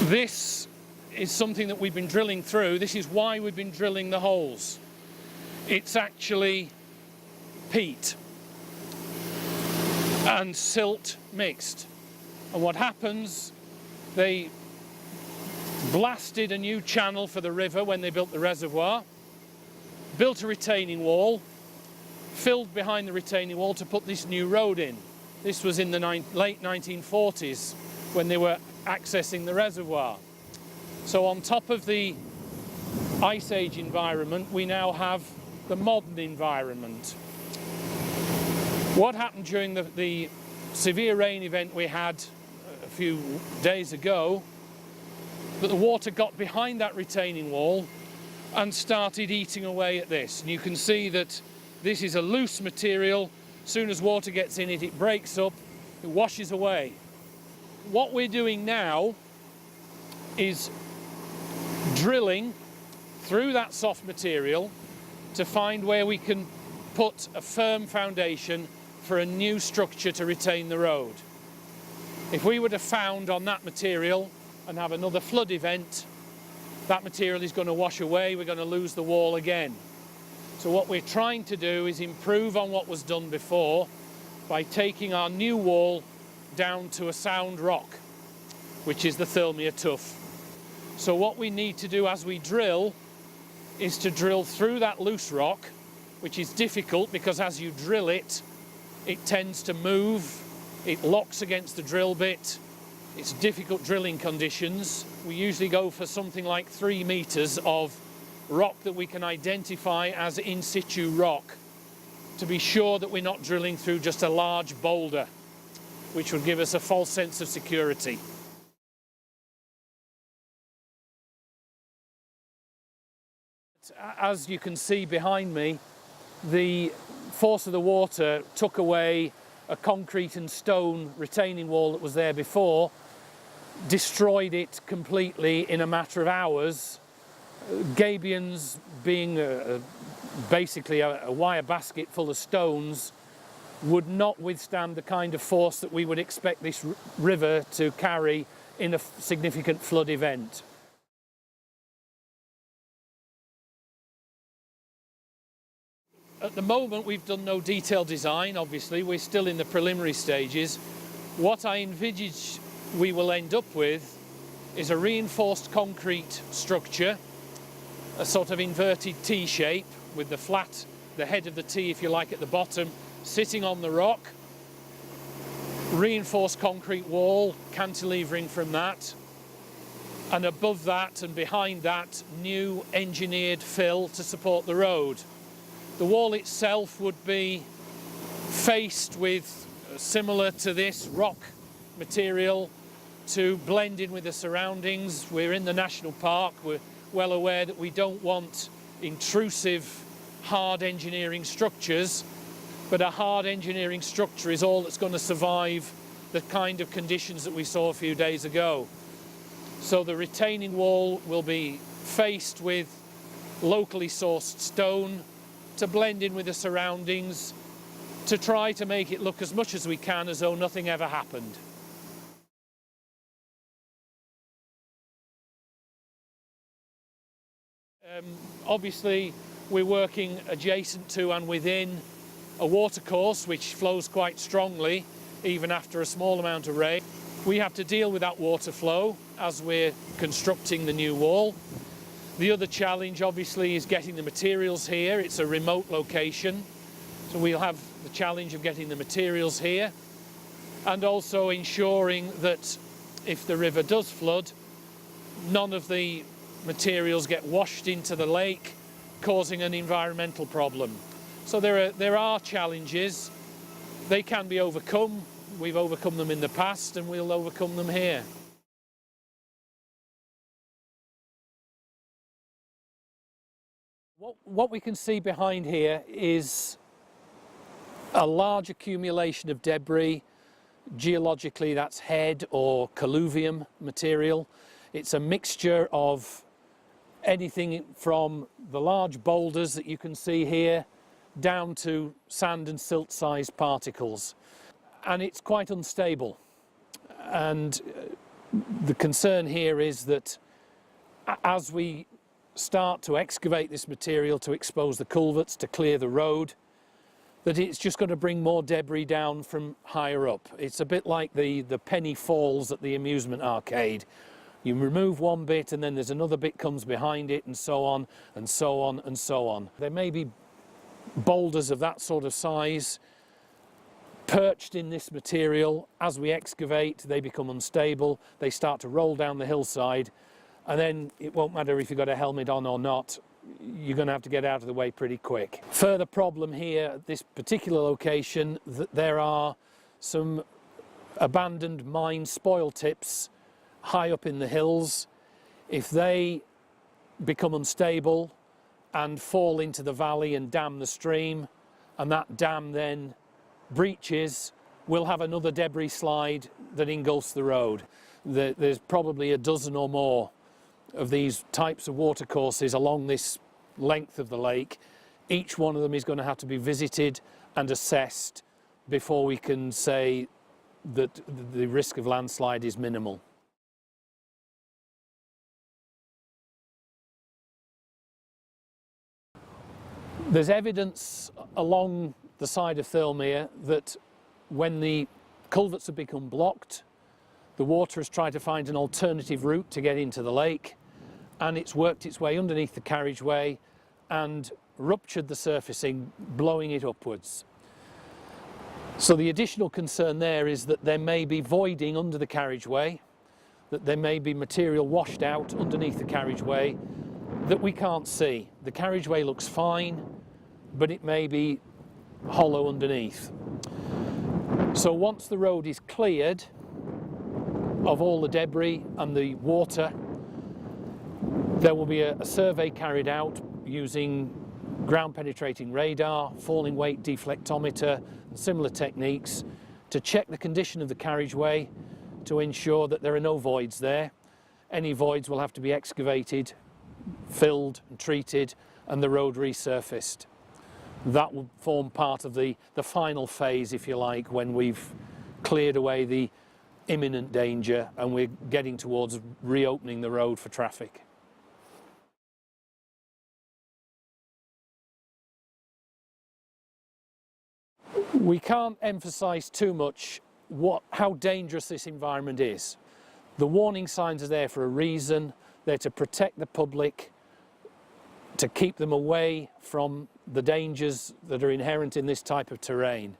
This is something that we've been drilling through. This is why we've been drilling the holes. It's actually peat and silt mixed. And what happens, they blasted a new channel for the river when they built the reservoir, built a retaining wall, filled behind the retaining wall to put this new road in. This was in the late 1940s when they were accessing the reservoir. So on top of the Ice Age environment, we now have the modern environment. What happened during the severe rain event we had a few days ago, that the water got behind that retaining wall and started eating away at this. And you can see that this is a loose material. As soon as water gets in it, it breaks up, it washes away. What we're doing now is drilling through that soft material to find where we can put a firm foundation for a new structure to retain the road. If we were to found on that material and have another flood event, that material is going to wash away, we're going to lose the wall again. So what we're trying to do is improve on what was done before by taking our new wall down to a sound rock, which is the Thirlmere tuff. So what we need to do as we drill is to drill through that loose rock, which is difficult because as you drill it, it tends to move, it locks against the drill bit. It's difficult drilling conditions. We usually go for something like 3 meters of rock that we can identify as in situ rock, to be sure that we're not drilling through just a large boulder, which would give us a false sense of security. As you can see behind me, the force of the water took away a concrete and stone retaining wall that was there before, destroyed it completely in a matter of hours. Gabions, being basically a wire basket full of stones, would not withstand the kind of force that we would expect this river to carry in a significant flood event. At the moment, we've done no detailed design, obviously. We're still in the preliminary stages. What I envisage we will end up with is a reinforced concrete structure, a sort of inverted T shape with the head of the T, if you like, at the bottom, sitting on the rock, reinforced concrete wall, cantilevering from that, and above that and behind that, new engineered fill to support the road. The wall itself would be faced with, similar to this, rock material to blend in with the surroundings. We're in the national park. We're well aware that we don't want intrusive, hard engineering structures, but a hard engineering structure is all that's going to survive the kind of conditions that we saw a few days ago. So the retaining wall will be faced with locally sourced stone to blend in with the surroundings, to try to make it look as much as we can as though nothing ever happened. Obviously, we're working adjacent to and within a watercourse which flows quite strongly even after a small amount of rain. We have to deal with that water flow as we're constructing the new wall. The other challenge obviously is getting the materials here. It's a remote location, so we'll have the challenge of getting the materials here and also ensuring that if the river does flood, none of the materials get washed into the lake, causing an environmental problem. So there are challenges. They can be overcome. We've overcome them in the past and we'll overcome them here. What we can see behind here is a large accumulation of debris. Geologically, that's head or colluvium material. It's a mixture of anything from the large boulders that you can see here down to sand and silt-sized particles. And it's quite unstable. And The concern here is that as we start to excavate this material to expose the culverts, to clear the road, that it's just going to bring more debris down from higher up. It's a bit like the penny falls at the amusement arcade. You remove one bit and then there's another bit comes behind it, and so on and so on and so on. There may be boulders of that sort of size perched in this material. As we excavate, they become unstable, they start to roll down the hillside, and then it won't matter if you've got a helmet on or not, you're going to have to get out of the way pretty quick. Further problem here at this particular location, that there are some abandoned mine spoil tips high up in the hills. If they become unstable and fall into the valley and dam the stream, and that dam then breaches, we'll have another debris slide that engulfs the road. There's probably a dozen or more of these types of watercourses along this length of the lake. Each one of them is going to have to be visited and assessed before we can say that the risk of landslide is minimal. There's evidence along the side of Thirlmere that when the culverts have become blocked, the water has tried to find an alternative route to get into the lake, and it's worked its way underneath the carriageway and ruptured the surfacing, blowing it upwards. So the additional concern there is that there may be voiding under the carriageway, that there may be material washed out underneath the carriageway that we can't see. The carriageway looks fine, but it may be hollow underneath. So once the road is cleared of all the debris and the water, there will be a survey carried out using ground penetrating radar, falling weight deflectometer and similar techniques to check the condition of the carriageway to ensure that there are no voids there. Any voids will have to be excavated, filled and treated, and the road resurfaced. That will form part of the final phase, if you like, when we've cleared away the imminent danger and we're getting towards reopening the road for traffic. We can't emphasise too much how dangerous this environment is. The warning signs are there for a reason. They're to protect the public, to keep them away from the dangers that are inherent in this type of terrain.